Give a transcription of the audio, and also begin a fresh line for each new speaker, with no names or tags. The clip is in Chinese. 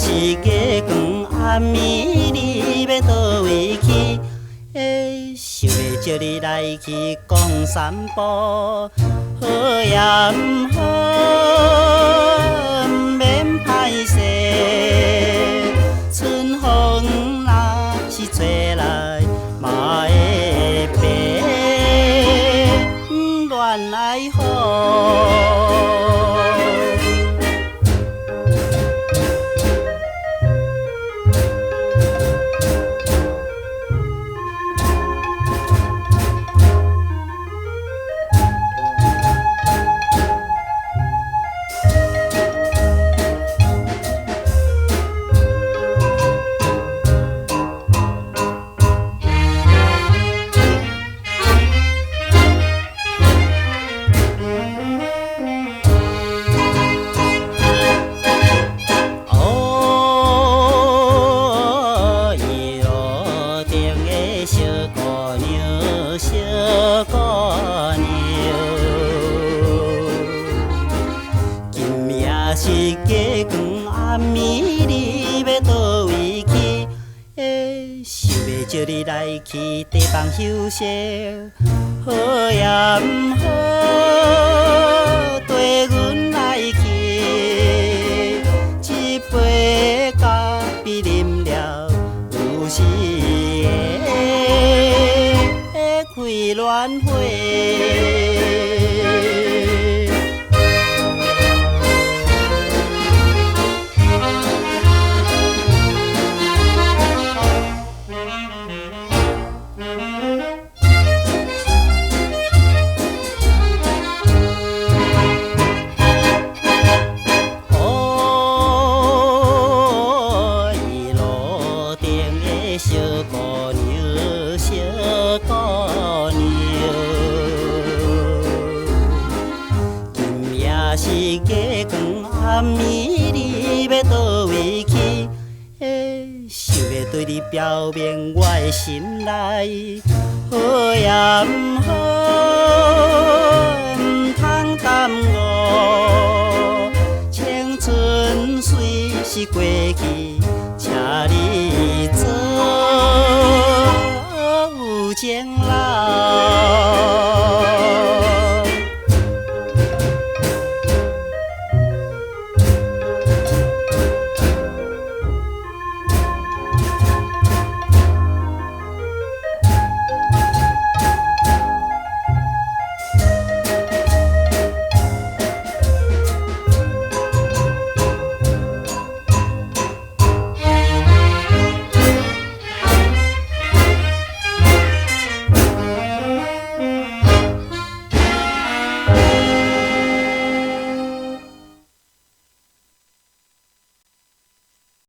是月光暗暝，你要倒位去？想要招你来去讲散步，好也毋好，毋免歹势。春风若是吹来，嘛会白，恋爱好。是月光暗暝，你要倒位去？想要招你来去地方休息，好也毋好，跟阮来去。一杯咖啡啉了，有时会开恋花。小姑娘，小姑娘，今夜是月光暗暝，你要倒位去？想要对你表明我的心内，好也毋好，毋通耽误。青春虽是过去。